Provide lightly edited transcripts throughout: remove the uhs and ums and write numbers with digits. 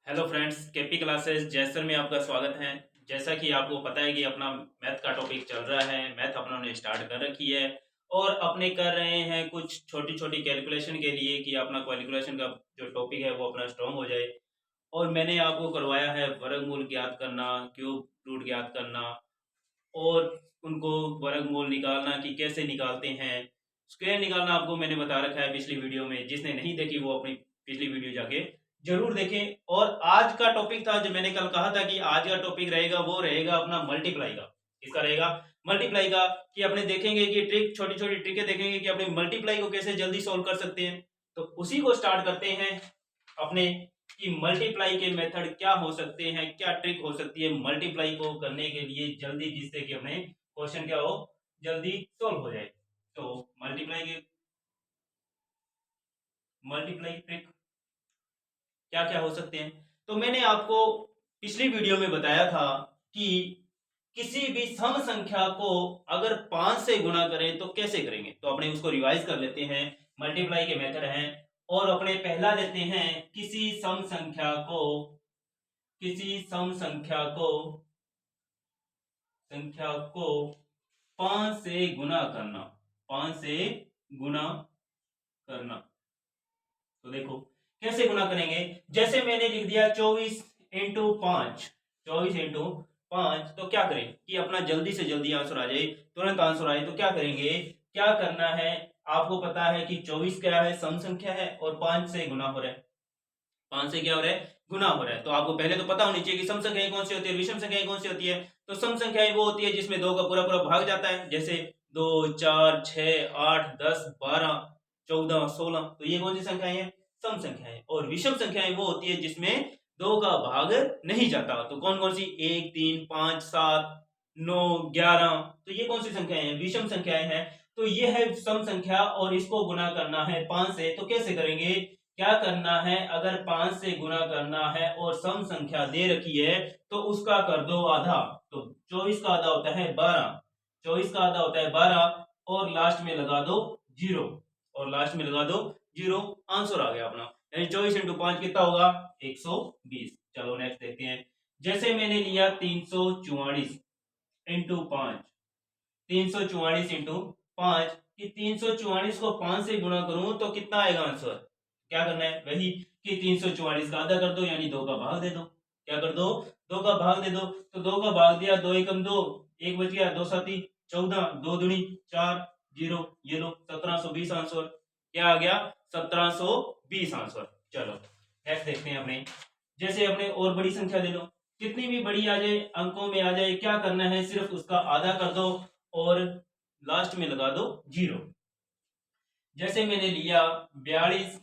Hello friends, KP classes जैसर में आपका स्वागत है। जैसा कि आपको पता है कि अपना मैथ का टॉपिक चल रहा है, मैथ अपनों ने स्टार्ट कर रखी है और अपने कर रहे हैं कुछ छोटी छोटी कैलकुलेशन के लिए कि अपना कैलकुलेशन का जो टॉपिक है वो अपना स्ट्रॉन्ग हो जाए। और मैंने आपको करवाया है वर्गमूल ज्ञात करना, क्यूब रूट ज्ञात करना और उनको वर्गमूल निकालना कि कैसे निकालते हैं। स्क्वायर निकालना आपको मैंने बता रखा है पिछली वीडियो में, जिसने नहीं देखी वो अपनी पिछली वीडियो जाके जरूर देखें। और आज का टॉपिक था, जो मैंने कल कहा था कि आज का टॉपिक रहेगा, वो रहेगा अपना मल्टीप्लाई का। इसका रहेगा मल्टीप्लाई का, कि अपने देखेंगे कि ट्रिक, छोटी छोटी ट्रिकें देखेंगे कि अपने मल्टीप्लाई को कैसे जल्दी सोल्व कर सकते हैं। तो उसी को स्टार्ट करते हैं अपने, कि मल्टीप्लाई के मेथड क्या हो सकते हैं, क्या ट्रिक हो सकती है मल्टीप्लाई को करने के लिए जल्दी, जिससे कि अपने क्वेश्चन क्या हो, जल्दी सोल्व हो जाए। तो मल्टीप्लाई ट्रिक क्या क्या हो सकते हैं। तो मैंने आपको पिछली वीडियो में बताया था कि किसी भी सम संख्या को अगर 5 से गुणा करें तो कैसे करेंगे। तो अपने उसको रिवाइज कर लेते हैं। मल्टीप्लाई के मेथड हैं और अपने पहला लेते हैं, किसी सम संख्या को 5 से गुना करना, 5 से गुना करना। तो देखो कैसे गुना करेंगे। जैसे मैंने लिख दिया 24 × 5, 24 × 5। तो क्या करें कि अपना जल्दी से जल्दी आंसर आ जाए, तुरंत आंसर आए। तो क्या करेंगे, क्या करना है, आपको पता है कि 24 क्या है, सम संख्या है और 5 से गुना हो रहा है। 5 से क्या हो रहा है, गुना हो रहा है। तो आपको पहले तो पता होनी चाहिए कि सम संख्याएं कौन सी होती है, विषम संख्याएं कौन सी होती है। तो सम संख्याएं वो होती है जिसमें 2 का पूरा पूरा भाग जाता है, जैसे 2, 4, 6, 8, 10, 12, 14, 16। तो ये कौन सी संख्याएं हैं, सम संख्याएं। और विषम संख्याएं वो होती है जिसमें 2 का भाग नहीं जाता। तो कौन कौन सी, 1, 3, 5, 7, 9, 11। तो ये कौन सी संख्याएं हैं, विषम संख्याएं हैं। तो ये है सम संख्या और इसको गुना करना है 5 से। तो कैसे करेंगे, क्या करना है, अगर 5 से गुना करना है और सम संख्या दे रखी है तो उसका कर दो आधा। तो 24 का आधा होता है 12, 24 का आधा होता है 12 और लास्ट में लगा दो जीरो, आंसर आ गया अपना। यानी 24 × 5 कितना होगा, 120। चलो नेक्स्ट देखते हैं। जैसे मैंने लिया 344 × 5, 344 × 5, कि 344 को 5 से गुना करूं तो कितना आएगा आंसर। क्या करना है, वही कि 344 का आधा कर दो, यानी 2 का भाग दे दो। क्या कर दो, 2 का भाग दे दो। तो 2 का भाग दिया, 2 एकम 2, 1 बच गया, 2 साती 14, 2 दूनी 4, जीरो। ये लो 1720 आंसर। क्या आ गया, 1720 आंसर। चलो नेक्स्ट देखते हैं अपने। जैसे अपने और बड़ी संख्या ले लो, कितनी भी बड़ी आ जाए, अंकों में आ जाए, क्या करना है, सिर्फ उसका आधा कर दो और लास्ट में लगा दो जीरो। जैसे मैंने लिया 42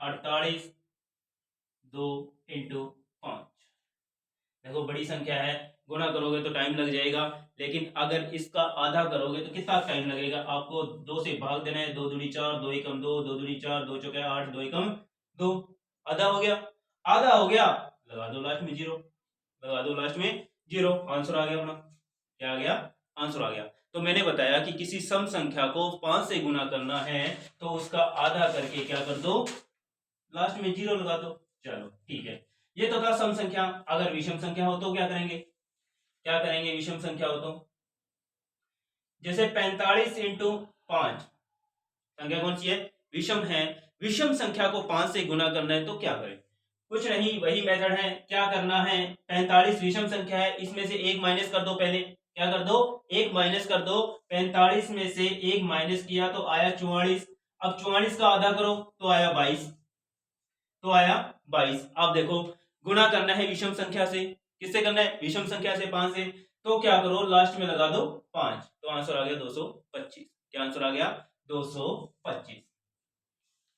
48 2 × 5। देखो बड़ी संख्या है, गुना करोगे तो टाइम लग जाएगा, लेकिन अगर इसका आधा करोगे तो कितना टाइम लगेगा। आपको 2 से भाग देना है, 2 दूनी 4, 2 एकम 2, 2 दूनी 4, 2 चौके 8, 2 एकम 2। आधा हो गया, आधा हो गया, लगा दो लास्ट में जीरो, आंसर आ गया अपना। क्या आ गया, आंसर आ गया। तो मैंने बताया कि किसी सम संख्या को 5 से गुना करना है तो उसका आधा करके क्या कर दो, लास्ट में जीरो लगा दो। चलो ठीक है, ये तो था सम संख्या। अगर विषम संख्या हो तो क्या करेंगे, विषम संख्या हो तो जैसे 45 × 5, संख्या कौन सी है, विषम है। विषम संख्या को 5 से गुना करना है तो क्या करें, कुछ नहीं, वही मेथड है। क्या करना है, 45 विषम संख्या है, इसमें से 1 माइनस कर दो। पहले क्या कर दो, 1 माइनस कर दो। 45 में से 1 माइनस किया तो आया 44। अब 44 का आधा करो तो आया 22, अब देखो गुणा करना है विषम संख्या से, किससे करना है, विषम संख्या से, 5 से। तो क्या करो, लास्ट में लगा दो 5, तो आंसर आ गया 225। क्या आंसर आ गया, 225।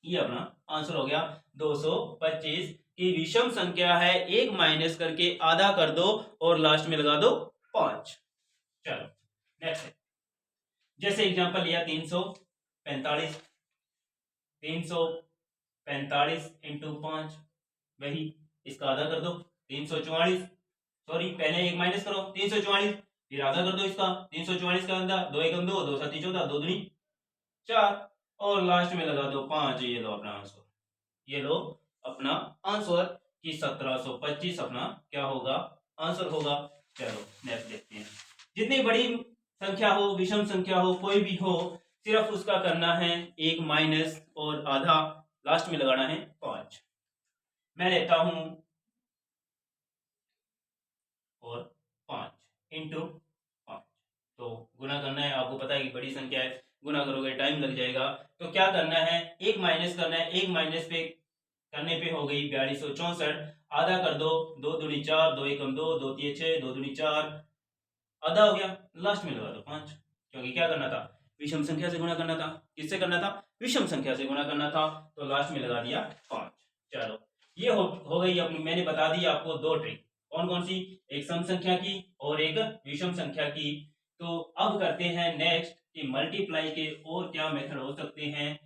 ये अपना आंसर हो गया 225, की विषम संख्या है, 1 माइनस करके आधा कर दो और लास्ट में लगा दो 5। चलो नेक्स्ट, जैसे एग्जांपल लिया 345, 345 × 5, वही इसका आधा कर दो 344। सॉरी, पहले 1 माइनस करो, 344, फिर आधा कर दो इसका, 344 का आधा, 2 एकम 2, 2 साती 14, 2 दूनी 4 और लास्ट में लगा दो 5। ये लो अपना आंसर, कि 1725 अपना क्या होगा, आंसर होगा। चलो नेक्स्ट देखते हैं। जितनी बड़ी संख्या हो, विषम संख्या हो, कोई भी हो, सिर्फ उसका करना है एक माइनस और आधा, लास्ट में लगाना है 5। मैं लेता हूं और 5 इंटू 5। तो गुना करना है, आपको पता है कि बड़ी संख्या है, गुना करोगे टाइम लग जाएगा। तो क्या करना है, एक माइनस करना है, एक माइनस पे करने पे हो गई 4264, आधा कर दो, 2 दूनी 4, 2 एकम 2, 2 तिये 6, 2 दूनी 4, आधा हो गया, लास्ट में लगा दो 5, क्योंकि क्या करना था, विषम संख्या से गुणा करना था। किससे करना था, विषम संख्या से गुणा करना था, तो लास्ट में लगा दिया 5। चलो ये हो गई अपनी, मैंने बता दी आपको दो ट्रिक, कौन कौन सी, एक सम संख्या की और एक विषम संख्या की। तो अब करते हैं नेक्स्ट कि मल्टीप्लाई के और क्या मेथड हो सकते हैं,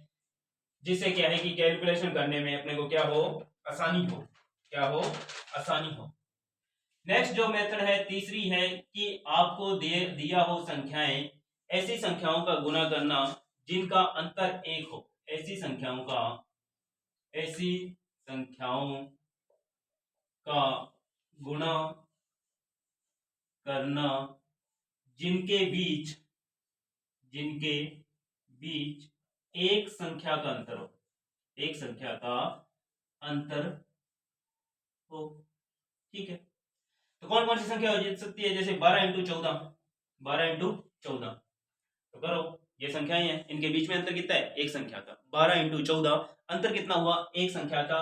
जिससे क्या है कि कैलकुलेशन करने में अपने को क्या हो, आसानी हो, क्या हो, आसानी हो। नेक्स्ट जो मेथड है तीसरी है कि आपको दिया हो संख्याएं, ऐसी संख्याओं का गुणा करना जिनका अंतर एक हो, ऐसी संख्याओं का गुणा करना जिनके बीच एक संख्या का अंतर हो, एक संख्या का अंतर हो। ठीक है, तो कौन कौन सी संख्या हो सकती है, जैसे 12 इंटू 14, 12 इंटू 14, तो करो, ये संख्याएं हैं, इनके बीच में अंतर कितना है, एक संख्या का, 12 इंटू 14, अंतर कितना हुआ, एक संख्या का।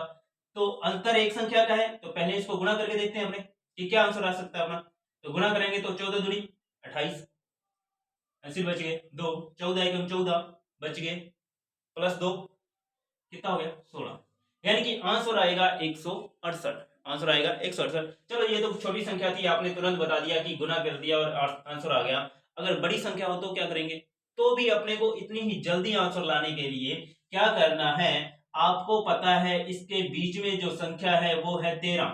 तो अंतर एक संख्या का है, तो पहले इसको गुणा करके देखते हैं अपने कि क्या आंसर आ सकता है अपना। तो गुणा करेंगे तो 14 दूनी 28, 80 बच गए, 2 14 एकम 14 बच गए, प्लस 2 कितना हो गया 16, यानी कि आंसर आएगा 168, आंसर आएगा 168। चलो ये तो छोटी संख्या थी, आपने तुरंत बता दिया कि गुना कर दिया और आंसर आ गया। अगर बड़ी संख्या हो तो क्या करेंगे, तो भी अपने को इतनी ही जल्दी आंसर लाने के लिए क्या करना है, आपको पता है इसके बीच में जो संख्या है वो है 13।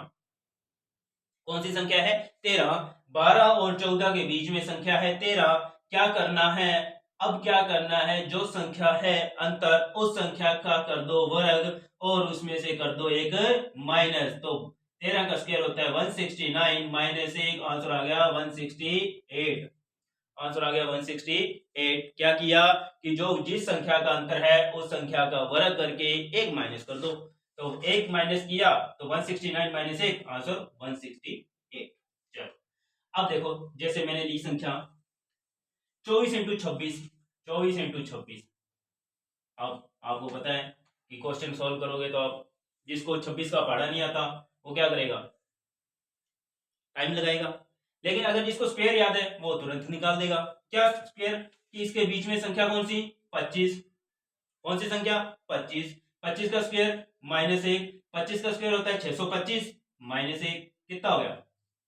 कौन सी संख्या है, 13। 12 और 14 के बीच में संख्या है 13। क्या करना है, अब क्या करना है, जो संख्या है अंतर, उस संख्या का कर दो वर्ग और उसमें से कर दो एक माइनस। तो 13 का स्क्वायर होता है 169, माइनस 1, आंसर आ गया 168, आंसर आ गया 168। क्या किया कि जो जिस संख्या का अंतर है उस संख्या का वर्ग करके एक माइनस कर दो, तो एक माइनस किया तो 169 माइनस 1, आंसर 168। चलो अब देखो, जैसे मैंने ली संख्या 24 इंटू 26, 24 इंटू 26। अब आपको पता है कि क्वेश्चन सॉल्व करोगे तो आप, जिसको 26 का पढ़ा नहीं आता वो क्या करेगा, टाइम लगाएगा, लेकिन अगर जिसको स्क्वायर याद है वो तुरंत निकाल देगा। क्या स्क्वायर, कि इसके बीच में संख्या कौन सी, 25, कौन सी संख्या, 25, 25 का स्क्वायर माइनस 1, 25 का स्क्वायर होता है 625, माइनस 1 कितना हो गया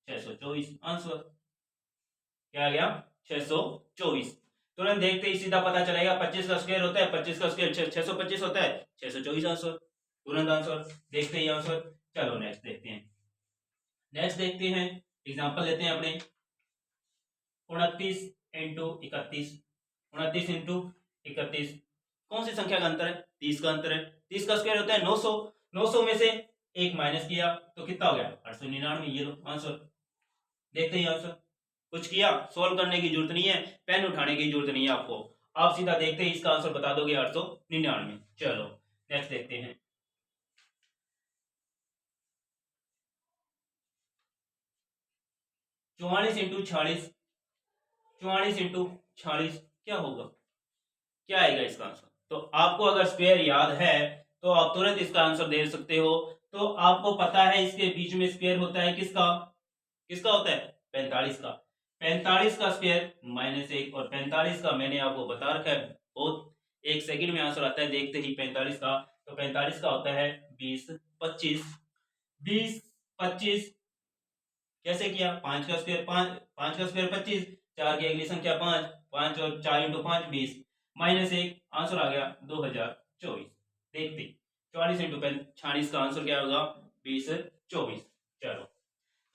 624, आंसर क्या आ गया 624। तुरंत देखते ही सीधा पता चलेगा, 25 का स्क्वायर होता है, 25 का स्क्वायर 625 होता है, 624 आंसर, तुरंत आंसर, देखते ही आंसर। चलो नेक्स्ट देखते हैं, नेक्स्ट देखते हैं, एग्जांपल लेते हैं अपने 29 इंटू 31, 29 इंटू 31, कौन सी संख्या का अंतर है, 30 का अंतर है, 30 का स्क्वायर होता है 900, 900 में से एक माइनस किया तो कितना हो गया 899, ये लो आंसर, देखते ही आंसर। कुछ किया, सोल्व करने की जरूरत नहीं है, पेन उठाने की जरूरत नहीं है आपको, आप सीधा देखते ही इसका आंसर बता दोगे 899। चलो नेक्स्ट देखते हैं, 44 इंटू 46, 44 इंटू 46 क्या होगा, क्या आएगा इसका आंसर। तो आपको अगर स्क्वायर याद है तो आप तुरंत इसका आंसर दे सकते हो। तो आपको पता है इसके बीच में स्क्वायर होता है किसका, किसका होता है 45 का, 45 का स्क्वायर माइनस 1, और 45 का मैंने आपको बता रखा है, बहुत एक सेकंड में आंसर आता है देखते ही 45 का। तो 45 का होता है 20 25, 20 25 कैसे किया, 5 का स्क्वायर 5, 5 का स्क्वायर 25, 4 की अगली संख्या 5, 5 और 4 इंटू 5 20, माइनस 1, आंसर आ गया 2024। देखते 44 इंटू 46 का आंसर क्या होगा 2024। चलो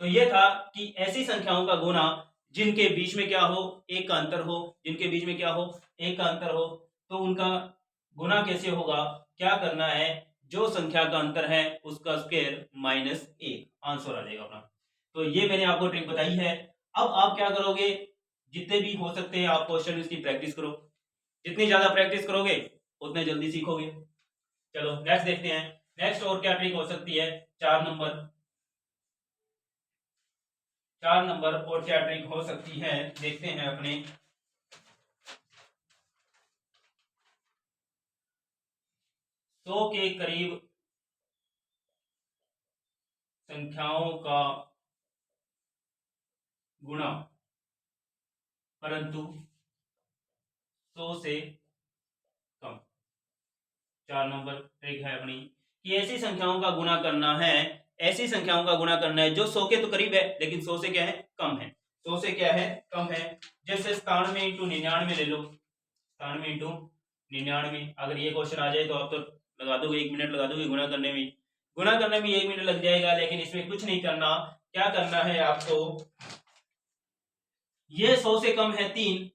तो ये था कि ऐसी संख्याओं का गुना जिनके बीच में क्या हो, एक का अंतर हो, जिनके बीच में क्या हो, एक का अंतर हो, तो उनका गुना कैसे होगा, क्या करना है, जो संख्या का अंतर है उसका स्क्वायर -1 आंसर आ जाएगा अपना। तो ये मैंने आपको ट्रिक बताई है। अब आप क्या करोगे, जितने भी हो सकते हैं आप क्वेश्चन इसकी प्रैक्टिस करो। जितनी ज्यादा प्रैक्टिस करोगे उतने जल्दी सीखोगे। चलो नेक्स्ट देखते हैं। नेक्स्ट और क्या ट्रिक हो सकती है, 4 नंबर। 4 नंबर और क्या ट्रिक हो सकती है देखते हैं अपने। 100 के करीब संख्याओं का गुणा परंतु 100 से कम। 4 नंबर ट्रिक है अपनी कि ऐसी संख्याओं का गुणा करना है, ऐसी संख्याओं का गुणा करना है जो 100 के तो करीब है लेकिन 100 से क्या है, कम है। 100 से क्या है, कम है। जैसे 97 इंटू 99 ले लो। 97 इंटू 99, अगर ये क्वेश्चन आ जाए तो आप तो लगा दोगे, 1 मिनट लगा दोगे गुणा करने में। गुणा करने में 1 मिनट लग जाएगा, लेकिन इसमें कुछ नहीं करना। क्या करना है आपको, ये 100 से कम है 3,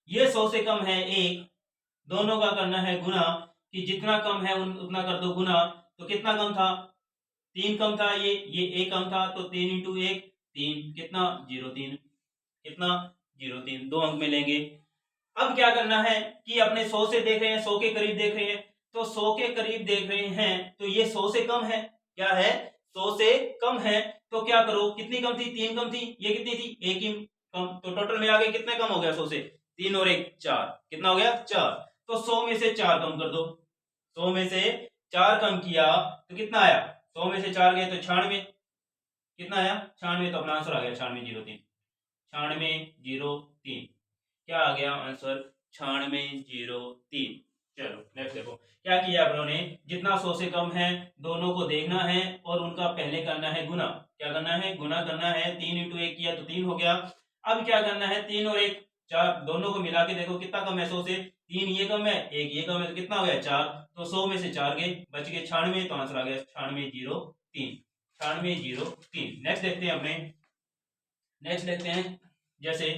ये 100 से कम है 1, दोनों का करना है गुना। कि जितना कम है उतना कर दो गुना। तो कितना कम था, 3 कम था, ये 1 कम था, तो 3 इंटू 1 3, कितना 0,3, कितना 0,3, 2 अंक में लेंगे। अब क्या करना है कि अपने 100 से देख रहे हैं, 100 के करीब देख रहे हैं, तो 100 के करीब देख रहे हैं तो ये 100 से कम है। क्या है, 100 से कम है। तो क्या करो, कितनी कम थी, 3 कम थी, ये कितनी थी, 1 ही कम। तो टोटल मिला के कितने कम हो गया 100 से, 3 और 1 4, कितना हो गया 4। तो 100 में से 4 कम कर दो। 100 में से 4 कम किया तो कितना आया, 100 में से 4 गए तो 96, कितना आया 96, तो अपना आंसर आ गया 96,03। 96,03 क्या आ गया आंसर, 96,03। चलो नेक्स्ट देखो क्या किया आप लोगों ने, जितना 100 से कम है दोनों को देखना है और उनका पहले करना है गुना। क्या करना है, गुना करना है। 3 इंटू 1 किया तो 3 हो गया। अब क्या करना है, 3 और 1 4, दोनों को मिला के देखो कितना कम है 100 से, 3 ये कम है 1 ये कम है, तो कितना हो गया 4। तो 100 में से 4 गए, बच गए 96, तो आंसर आ गया 96,03। 96,03। नेक्स्ट देखते हैं अपने, नेक्स्ट देखते हैं। जैसे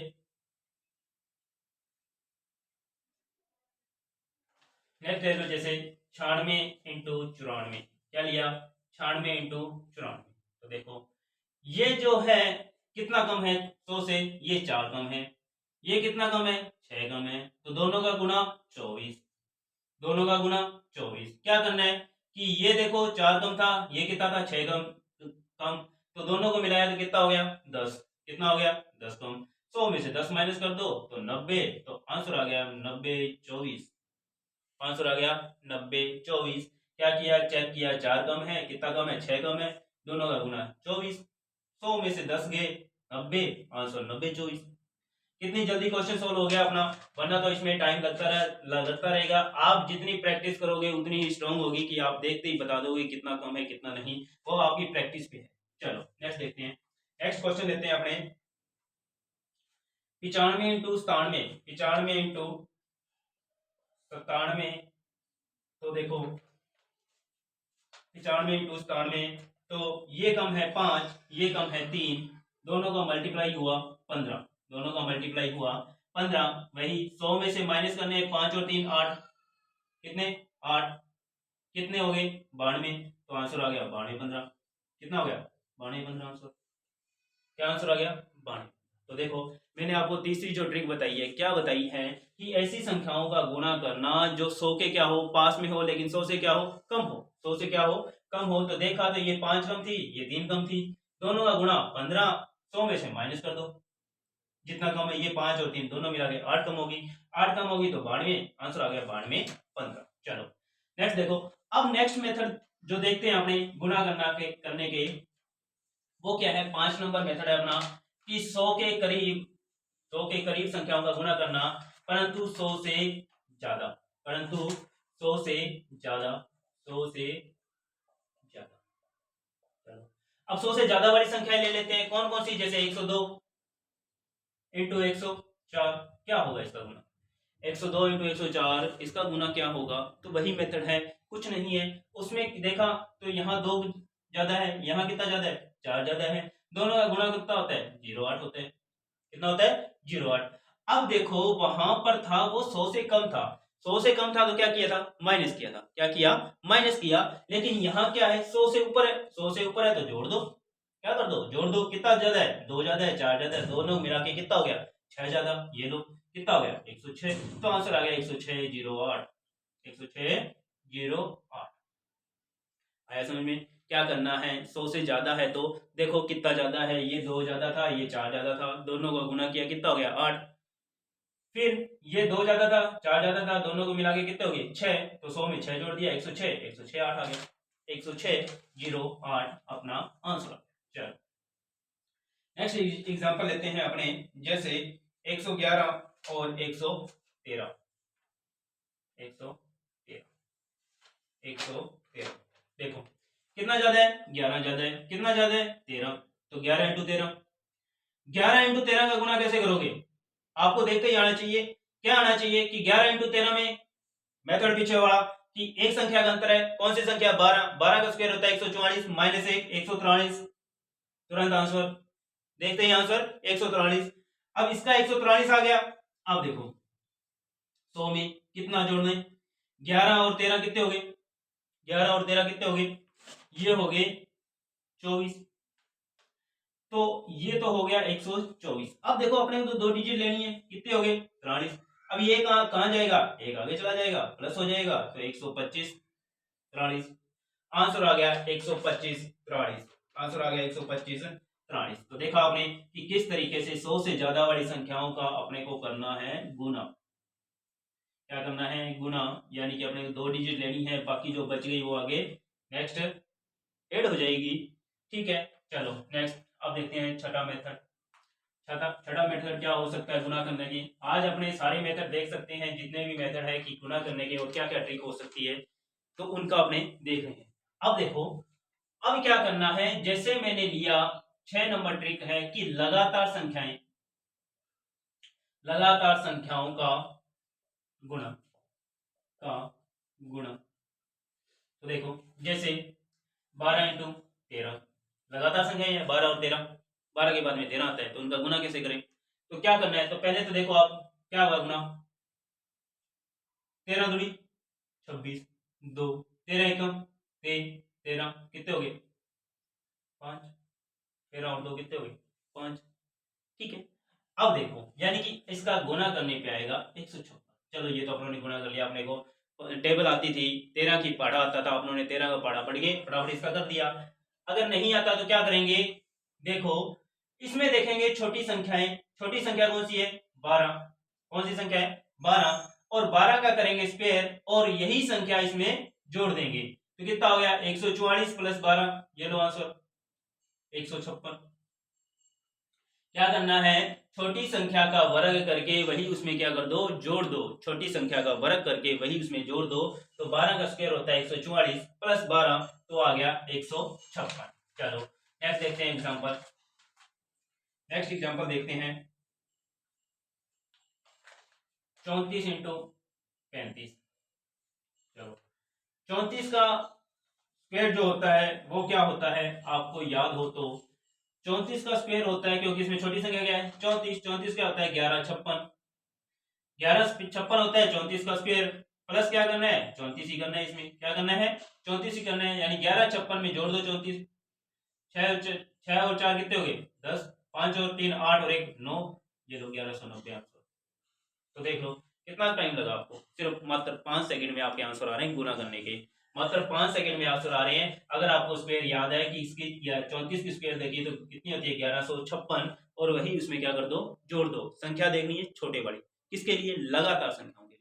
नेक्स्ट ले लो, जैसे 96 इंटू 94, क्या लिया 96 इंटू 94। तो देखो ये जो है कितना कम है 100 से, ये 4 कम है। ये कितना कम है, 6 कम है। तो दोनों का गुना 24, दोनों का गुना 24। क्या करना है कि ये देखो 4 कम था, ये कितना था 6 कम कम, तो दोनों को मिलाया तो कितना हो गया 10, कितना हो गया 10 कम। 100 में से 10 माइनस कर दो तो 90, तो आंसर आ गया 90,24। आंसर आ गया 90,24। क्या किया, चेक किया 4 कम है, कितना कम है 6 कम है, दोनों का गुना 24। 100 में से 10 गए 90, आंसर 90,24। कितनी जल्दी क्वेश्चन सोल्व हो गया अपना, वरना तो इसमें टाइम लगता रहेगा। आप जितनी प्रैक्टिस करोगे उतनी ही स्ट्रांग होगी कि आप देखते ही बता दोगे कितना कम है कितना नहीं, वो आपकी प्रैक्टिस पे है। चलो नेक्स्ट देखते हैं, नेक्स्ट क्वेश्चन लेते हैं अपने। 95 इंटू 97, 95 इंटू 97, तो देखो 95 इंटू 97, तो ये कम है 5, ये कम है 3, दोनों का मल्टीप्लाई हुआ 15, दोनों का मल्टीप्लाई हुआ 15। वही 100 में से माइनस करने 5 और 3 8, कितने 8, कितने हो गए 92, तो आंसर आ गया 92 15, कितना हो गया 92 15 आंसर। क्या आंसर आ गया 92। तो देखो मैंने आपको तीसरी जो ट्रिक बताई है, क्या बताई है कि ऐसी संख्याओं का गुणा करना जो 100 के क्या हो, पास में हो, लेकिन 100 से क्या हो, कम हो। 100 से क्या हो, कम हो। तो देखा तो ये 5 कम थी, ये 3 कम थी, दोनों का गुणा 15, 100 में से माइनस कर दो, जितना कम है ये 5 और 3 दोनों मिला के 8 कम होगी, 8 कम होगी तो 92, आंसर आ गया 92 15। चलो नेक्स्ट देखो। अब नेक्स्ट मेथड जो देखते हैं अपने गुणा करने के, वो क्या है, 5 नंबर मेथड है अपना कि 100 के करीब संख्याओं का गुणा करना परंतु 100 से ज्यादा, परंतु 100 से ज्यादा, 100 से ज्यादा। चलो अब 100 से ज्यादा वाली संख्या ले लेते हैं, कौन कौन सी, जैसे 102 इंटू 104, क्या होगा इसका गुना, 102 इंटू 104, इसका गुना क्या होगा। तो वही मेथड है, कुछ नहीं है उसमें। देखा तो यहाँ 2 ज्यादा है, यहाँ कितना ज्यादा है 4 ज्यादा है, दोनों का गुणा कितना होता है 0,8 होता है, कितना होता है 0,8। अब देखो वहां पर था वो 100 से कम था, 100 से कम था तो क्या किया था, माइनस किया था, क्या किया, माइनस किया। लेकिन यहाँ क्या है, 100 से ऊपर है, 100 से ऊपर है तो जोड़ दो, क्या कर दो, जोड़ दो। कितना ज्यादा है, 2 ज्यादा है, 4 ज्यादा है, दोनों मिला के कितना हो गया, 6 ज्यादा। ये लो कितना हो गया, 106। तो आंसर आ गया 106,08, 106,08। आया समझ में। क्या करना है, 100 से ज्यादा है तो देखो कितना ज्यादा है, ये 2 ज्यादा था, ये 4 ज्यादा था, दोनों को गुना किया कितना हो गया, 8। फिर ये 2 ज्यादा था, 4 ज्यादा था, दोनों को मिला के कितने हो गए, 6। तो 100 में 6 जोड़ दिया, 106, 106,8 आ गया, 106,08 अपना आंसर। चलो नेक्स्ट एग्जांपल लेते हैं अपने, जैसे 111 और 113, 113, 113। देखो कितना ज्यादा है, 11 ज्यादा है, कितना ज्यादा है, 13। तो 11 इंटू 13, 11 इंटू 13 का गुना कैसे करोगे, आपको देखते ही आना चाहिए। क्या आना चाहिए कि 11 इंटू 13 में मेथड पीछे वाला कि एक संख्या का अंतर है, कौन सी संख्या, 12, 12 का स्क्वायर होता है 144 माइनस 1, 143। तुरंत आंसर, देखते ही आंसर 143। अब इसका 143 आ गया। अब देखो 100 में कितना जोड़ना है, 11 और 13 कितने हो गए, 11 और 13 कितने हो गए, ये हो गए 24। तो ये तो हो गया 124। अब देखो अपने को तो 2 डिजिट लेनी है, कितने हो गए, 43। अब ये कहां जाएगा, एक आगे चला जाएगा, प्लस हो जाएगा, तो 125, 43। आंसर आ गया 125, 43। आंसर आ गया 125, 43। तो देखा आपने कि किस तरीके से 100 से ज्यादा वाली संख्याओं का अपने को करना है गुना। क्या करना है, गुना, यानी कि अपने को 2 डिजिट लेनी है, बाकी जो बच गई वो आगे नेक्स्ट ऐड हो जाएगी। ठीक है, चलो नेक्स्ट अब देखते हैं छठा मेथड। छठा मेथड क्या हो सकता है गुना करने की। आज अपने सारे मेथड देख सकते हैं, जितने भी मेथड है कि गुना करने के और क्या क्या ट्रिक हो सकती है, तो उनका अपने देख रहे हैं। अब देखो, अब क्या करना है, जैसे मैंने लिया 6 नंबर ट्रिक है कि लगातार संख्याएं, लगातार संख्याओं का गुणा, का गुणा। तो देखो जैसे 12 इंटू 13, लगातार संख्या है 12 और 13, 12 के बाद में 13 आता है, तो उनका गुना कैसे करें। तो क्या करना है, तो पहले तो देखो आप क्या हुआ गुना, 13 दूनी 26, 2, 13 एकम 3, 13 कितने हो गए 5, 13 और 2 कितने हो गए 5। ठीक है, अब देखो यानी कि इसका गुना करने पे आएगा 156। चलो ये तो अपनों ने गुना कर लिया, अपने को टेबल आती थी, 13 की पढ़ा आता था, अपनों ने 13 का पढ़ा पढ़ के फटाफट इसका कर दिया। अगर नहीं आता तो क्या करेंगे, देखो इसमें देखेंगे छोटी संख्याएं, छोटी संख्या कौन सी है 12, कौन सी संख्या है 12, और 12 का करेंगे स्क्वायर और यही संख्या इसमें जोड़ देंगे, तो कितना हो गया 144 प्लस 12, ये लो आंसर 156। क्या करना है, छोटी संख्या का वर्ग करके वही उसमें क्या कर दो, जोड़ दो, छोटी संख्या का वर्ग करके वही उसमें जोड़ दो। तो 12 का स्क्वायर होता है 144 प्लस 12, तो आ गया 156। चलो नेक्स्ट देखते हैं एग्जांपल, नेक्स्ट एग्जांपल देखते हैं 34 इंटू 35। चलो 34 का स्क्वायर जो होता है वो क्या होता है, आपको याद हो तो 34 का स्क्वायर होता है, क्योंकि इसमें छोटी संख्या क्या है 34, 34 क्या होता है 11 56, 11 56 होता है 34 का स्क्वायर, प्लस क्या करना है 34 ही करना है, इसमें क्या करना है 34 ही करना है, यानी 11 56 में जोड़ दो 34, 6 और 4 कितने हो गए 10, 5 और 3 8 और 1 9, ये लो 1190 आंसर। तो देख लो कितना टाइम लगा आपको, सिर्फ मात्र 5 सेकंड में आपके आंसर आ रहे हैं गुना करने के, मात्र 5 सेकंड में आंसर आ रहे हैं। अगर आपको स्क्वायर याद है कि इसकी 34 की स्क्वायर देखिए तो कितनी होती है 1156, और वही उसमें क्या कर दो जोड़ दो। संख्या देखनी है छोटे बड़े, किसके लिए, लगातार संख्याओं के लिए,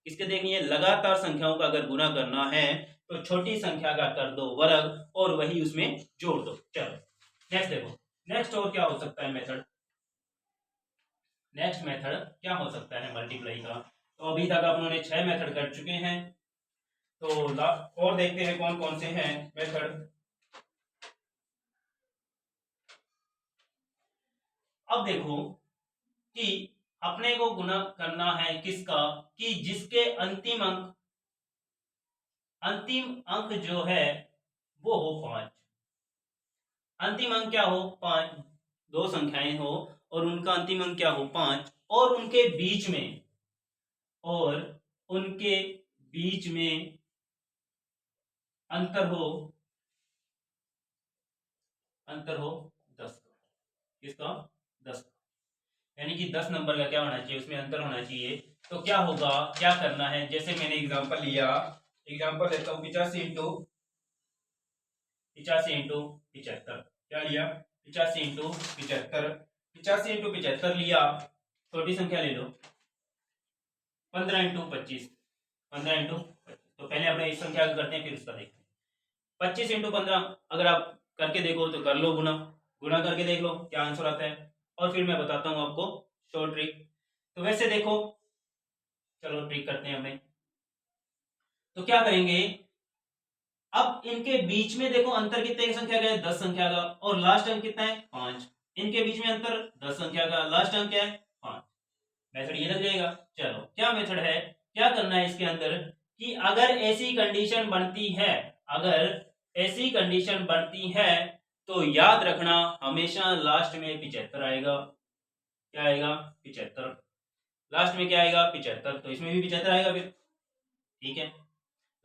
किसके देखनी है, लगातार संख्याओं का अगर गुना करना है तो छोटी संख्या का कर दो वर्ग और वही उसमें जोड़ दो। चलो नेक्स्ट देखो, नेक्स्ट और क्या हो सकता है मेथड, नेक्स्ट मेथड क्या हो सकता है मल्टीप्लाई का। तो अभी तक आप लोगों ने 6 मेथड कर चुके हैं, तो और देखते हैं कौन कौन से हैं मेथड। अब देखो कि अपने को गुना करना है किसका, कि जिसके अंतिम अंक जो है वो हो 5, अंतिम अंक क्या हो 5, दो संख्याएं हो और उनका अंतिम अंक क्या हो 5, और उनके बीच में, और उनके बीच में अंतर हो 10 का। किसका? 10 का। यानी कि 10 नंबर का क्या होना चाहिए, उसमें अंतर होना चाहिए। तो क्या होगा, क्या करना है, जैसे मैंने एग्जांपल लिया, एग्जांपल लेता हूं 85 इंटू 75। क्या लिया? 85 इंटू 75। 85 इंटू 75 लिया, छोटी संख्या ले लो, 15 इंटू 25। 15 इंटू 25, तो पहले अपने इस संख्या को करते हैं, फिर उसका देखते हैं। 25 इंटू 15 अगर आप करके देखो तो कर लो गुना, गुना करके देख लो क्या आंसर आता है, और फिर मैं बताता हूं आपको शॉर्ट ट्रिक। तो वैसे देखो, चलो ट्रिक करते हैं हमें। तो क्या करेंगे, अब इनके बीच में देखो अंतर कितने की संख्या का है? 10 संख्या का, और लास्ट अंक कितना है? 5। इनके बीच में अंतर 10 संख्या का, लास्ट अंक क्या है? 5। मेथड ये लग जाएगा। चलो क्या मेथड है, क्या करना है इसके अंदर, कि अगर ऐसी कंडीशन बनती है, अगर ऐसी कंडीशन बनती है, तो याद रखना हमेशा लास्ट में 75 आएगा। क्या आएगा? 75। लास्ट में क्या आएगा? 75। तो इसमें भी 75 आएगा फिर, ठीक है।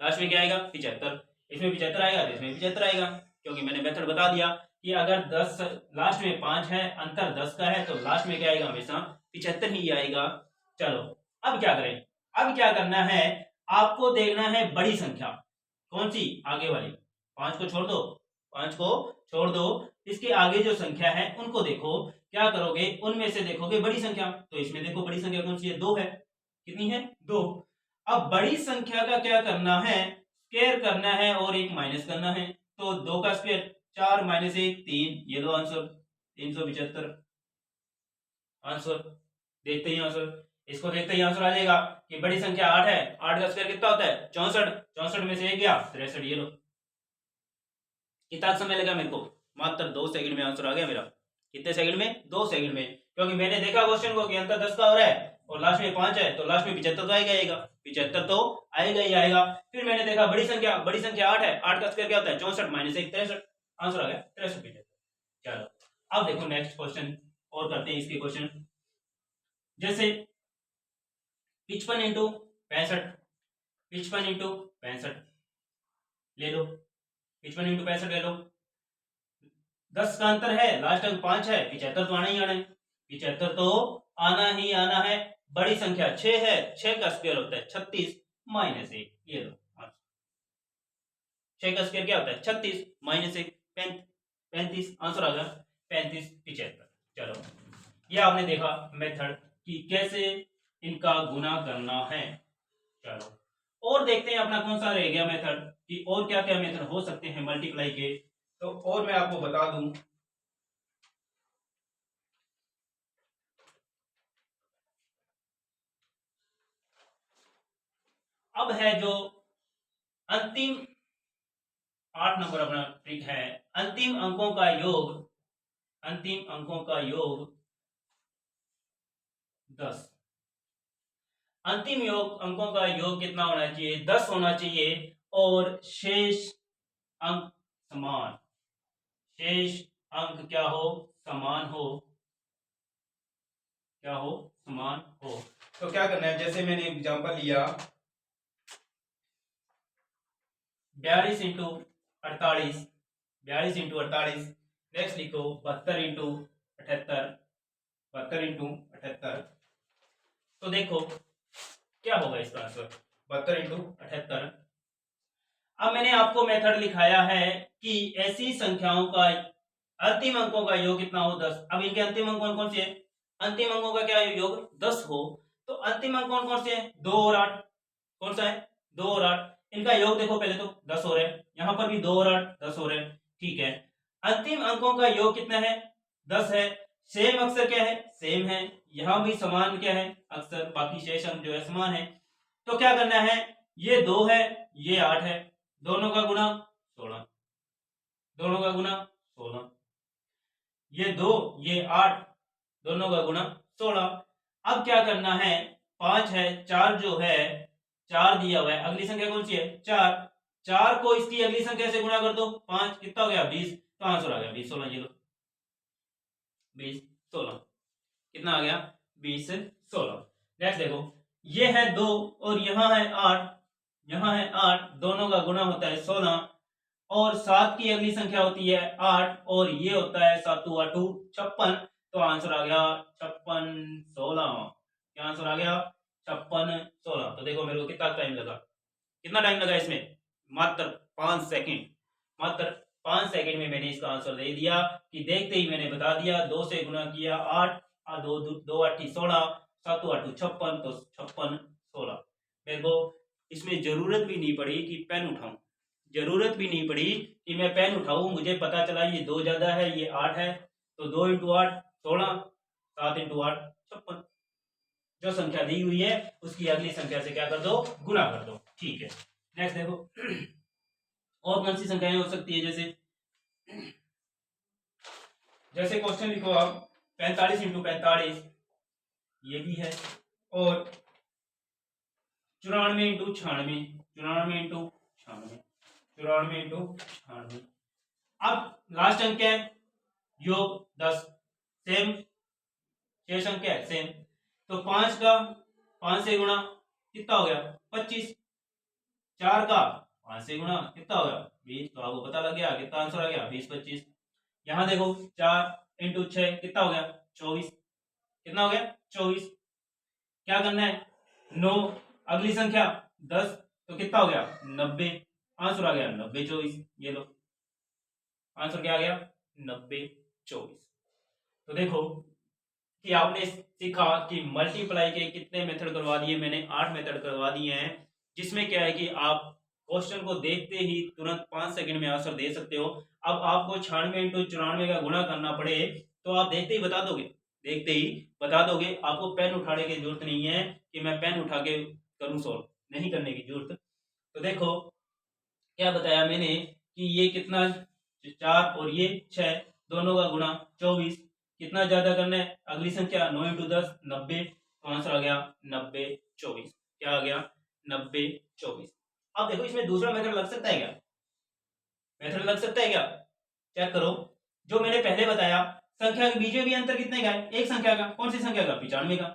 लास्ट में क्या आएगा? 75। इसमें 75 आएगा तो इसमें 75 आएगा, क्योंकि मैंने मेथड बता दिया कि अगर 10 लास्ट में 5 है, अंतर 10 का है, तो लास्ट में क्या आएगा? हमेशा 75 ही आएगा। चलो अब क्या करें, अब क्या करना है, आपको देखना है बड़ी संख्या कौन सी, आगे वाली। 5 को छोड़ दो, 5 को छोड़ दो, इसके आगे जो संख्या है उनको देखो। क्या करोगे, उनमें से देखोगे बड़ी संख्या। तो इसमें देखो बड़ी संख्या कौन सी है? 2 है। कितनी है? 2। अब बड़ी संख्या का क्या करना है, स्क्वायर करना है और एक माइनस करना है। तो 2 का स्क्वायर 4 माइनस 1 3, ये लो आंसर 375 आंसर। देखते ही आंसर, इसको देखते ही आंसर आ जाएगा कि बड़ी संख्या 8 है, 8 का स्क्वायर कितना होता है? 64। 64 में से 1 गया 63, ये लो। कितना समय लगा मेरे को? मात्र 2 सेकंड में आंसर आ गया मेरा। कितने सेकंड में? 2 सेकंड में, क्योंकि मैंने देखा क्वेश्चन को कि अंतर 10 का हो रहा है और लास्ट में 5 है, तो लास्ट में 75 तो आएगा, 75 तो आएगा ही आएगा। फिर मैंने देखा बड़ी संख्या 8 है, 8 का स्क्वायर क्या होता है? 64 माइनस 1 63, आंसर आ गया 63 75। चलो अब देखो नेक्स्ट क्वेश्चन और करते हैं इसके क्वेश्चन। जैसे 55 इंटू 65, 55 इंटू 65 ले लो, 55 इंटू 65 ले लो। 10 का अंतर है, लास्ट अंक 5 है, 75 तो आना ही आना है, 75 तो आना ही आना है। बड़ी संख्या 6 है, 6 का स्क्वायर होता है 36 माइनस 1, ये लो। 6 का स्क्वायर क्या होता है? 36 माइनस 1 35, आंसर आ गया 35 75। चलो ये आपने देखा मेथड कि कैसे इनका गुना करना है। चलो और देखते हैं अपना कौन सा रह गया मेथड, कि और क्या क्या मेथड हो सकते हैं मल्टीप्लाई के। तो और मैं आपको बता दूं, अब है जो अंतिम 8 नंबर अपना ट्रिक है, अंतिम अंकों का योग, अंतिम अंकों का योग 10। अंतिम योग अंकों का योग कितना होना चाहिए? 10 होना चाहिए, और शेष अंक समान, शेष अंक क्या हो? समान हो, क्या हो? समान हो। तो क्या करना है, जैसे मैंने एग्जांपल लिया 42 इंटू 48, 42 इंटू 48। नेक्स्ट लिखो 72 इंटू 78, 72 इंटू 78। तो देखो क्या होगा इसका आंसर, 72 इंटू 78। अब मैंने आपको मेथड लिखाया है कि ऐसी संख्याओं का अंतिम अंकों का योग कितना हो? 10। अब इनके अंतिम अंक कौन कौन से हैं? अंतिम अंकों का क्या योग? 10 हो। तो अंतिम अंक कौन कौन से हैं? 2 और 8। कौन सा है? 2 और 8। इनका योग देखो पहले तो 10 हो रहे हैं, यहां पर भी 2 और 8 10 हो रहे हैं, ठीक है। अंतिम अंकों का योग कितना है? 10 है। सेम अक्षर क्या है? सेम है। यहां भी समान क्या है? अक्षर, बाकी शेष अंक जो है समान है। तो क्या करना है, ये 2 है, ये 8 है, दोनों का गुणा 16, दोनों का गुणा 16, ये 2 ये 8, दोनों का गुणा 16। अब क्या करना है, 5 है, 4 जो है 4 दिया हुआ है, अगली संख्या कौन सी है? 4। 4 को इसकी अगली संख्या से गुणा कर दो, 5 कितना हो गया? 20। तो आंसर आ गया 20 16, ये लो 20 16, कितना आ गया? 20 16। नेक्स्ट देखो, ये है 2 और यहाँ है 8, यहाँ है 8, दोनों का गुना होता है 16 और 7 की अगली संख्या होती है 8 और ये होता है 7 8 56। तो आंसर आ गया 56 16। क्या आंसर आ गया 56 16। तो देखो मेरे को कितना टाइम लगा, कितना टाइम लगा इसमें, मात्र 5 सेकंड। मात्र 5 सेकंड में मैंने इसका आंसर दे दिया कि देखते ही मैंने बता दिया। 2 से गुना किया 8, 2 2 8 16, 7 8 56, तो 56 16। मेरे को इसमें जरूरत भी नहीं पड़ी कि पेन उठाऊं, जरूरत भी नहीं पड़ी कि मैं पेन उठाऊं। मुझे पता चला ये 2 ज्यादा है, ये 8 है, तो 2 इंटू 8 16, 7 इंटू 8 56। जो संख्या दी हुई है उसकी अगली संख्या से क्या कर दो, गुना कर दो। ठीक है, नेक्स्ट देखो और कौन सी संख्याएं हो सकती है, जैसे क्वेश्चन लिखो आप 45 इंटू 45, ये भी है, और 94 इंटू 96, 94 इंटू 96, 94 इंटू 96। अब लास्ट अंक क्या है, योग 10, सेम, शेष अंक क्या है सेम। तो 5 का 5 से गुणा कितना हो गया 25, 4 का 5 से गुणा कितना हो गया 20। तो आपको पता लग गया कितना आंसर आ गया 20 25। यहां देखो 4 इंटू 6 कितना हो गया 24, कितना हो गया 24। क्या करना है 9, अगली संख्या 10, तो कितना हो गया 90। आंसर आ गया 90 24। ये लो आंसर क्या आ गया 90 24। तो देखो कि आपने सीखा कि मल्टीप्लाई के कितने मेथड करवा दिए, मैंने 8 मेथड करवा दिए हैं, जिसमें क्या है कि आप क्वेश्चन को देखते ही तुरंत 5 सेकंड में आंसर दे सकते हो। अब आपको 96 इंटू 94 का गुणा करना पड़े तो आप देखते ही बता दोगे, देखते ही बता दोगे। आपको पेन उठाने की जरूरत नहीं है कि मैं पेन उठा के करूं सॉल्व, नहीं करने की जरूरत। तो देखो क्या बताया मैंने कि ये कितना 4 और ये 6, दोनों का गुणा 24। कितना ज्यादा करना है, अगली संख्या 9 इंटू 10 90। तो आंसर आ गया 90 24। क्या आ गया 90 24। अब देखो इसमें दूसरा मेथड लग सकता है क्या, मेथड लग सकता है क्या, चेक करो। जो मैंने पहले बताया संख्या के बीच में भी अंतर कितने का है, एक संख्या का। कौन सी संख्या का 95 का।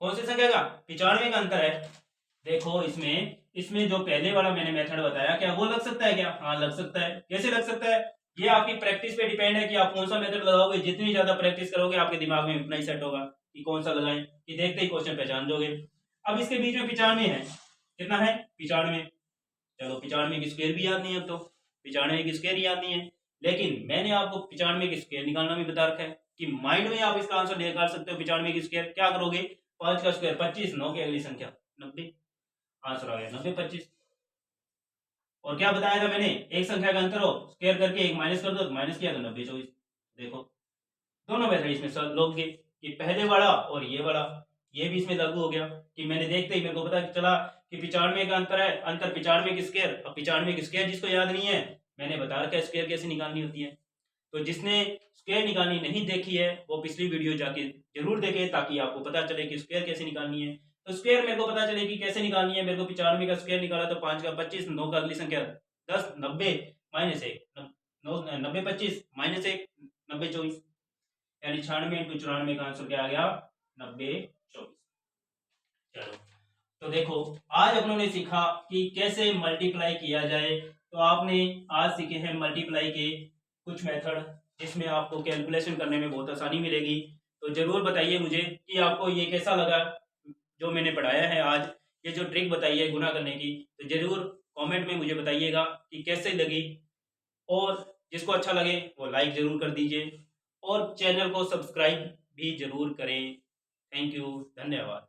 कौन सी संख्या का 95 का अंतर है। देखो इसमें इसमें जो पहले वाला मैंने मेथड बताया क्या वो लग सकता है क्या, हाँ लग सकता है। कैसे लग सकता है, ये आपकी प्रैक्टिस पे डिपेंड है कि आप कौन सा मेथड लगाओगे। जितनी ज्यादा प्रैक्टिस करोगे आपके दिमाग में उतना ही सेट होगा कि कौन सा लगाएं, कि देखते ही क्वेश्चन पहचान दोगे। अब इसके बीच में 95 है, कितना है 95। चलो 95 की स्क्वायर भी याद नहीं है, अब तो 95 की स्क्वायर याद नहीं है, लेकिन मैंने आपको 95 की स्क्वायर निकालना भी बता रखा है कि माइंड में आप इसका आंसर निकाल सकते हो। 95 की स्क्वायर क्या करोगे, 5 का स्क्वायर 25, 9 की अगली संख्या 90। आंसर आ गया 90 25। और क्या बताया था मैंने, एक संख्या का अंतर हो स्क्वायर करके एक माइनस कर दो, तो माइनस किया तो 90 24। देखो दोनों मेथड इसमें सब लोग के, कि पहले वाला और ये वाला, ये भी इसमें लागू हो गया कि मैंने देखते ही मेरे को पता चला कि 95 का अंतर है, अंतर 95 की स्क्वायर। अब 95 की स्क्वायर जिसको याद नहीं है, मैंने बता रखा है स्क्वायर कैसे निकालनी होती है। तो जिसने स्क्वायर निकालनी नहीं देखी है वो पिछली वीडियो जाके जरूर देखे, ताकि आपको पता चले कि स्क्वायर कैसे निकालनी है। तो स्क्वायर मेरे को पता चले कि कैसे निकालनी है। मेरे को 95 का स्क्वायर निकाला तो 5 का 25, 9 का अगली संख्या 10, 90 माइनस 1, 90 25 माइनस 1 90 24, यानी 96 इंटू 94 का आंसर क्या आ गया 90 24। चलो तो देखो आज अपन ने सीखा कि कैसे मल्टीप्लाई किया जाए। तो आपने आज सीखे हैं मल्टीप्लाई के कुछ मेथड, जिसमें आपको कैलकुलेशन करने में बहुत आसानी मिलेगी। तो जरूर बताइए मुझे कि आपको ये कैसा लगा जो मैंने पढ़ाया है आज, ये जो ट्रिक बताई है गुना करने की। तो जरूर कमेंट में मुझे बताइएगा कि कैसे लगी, और जिसको अच्छा लगे वो लाइक जरूर कर दीजिए और चैनल को सब्सक्राइब भी जरूर करें। थैंक यू, धन्यवाद।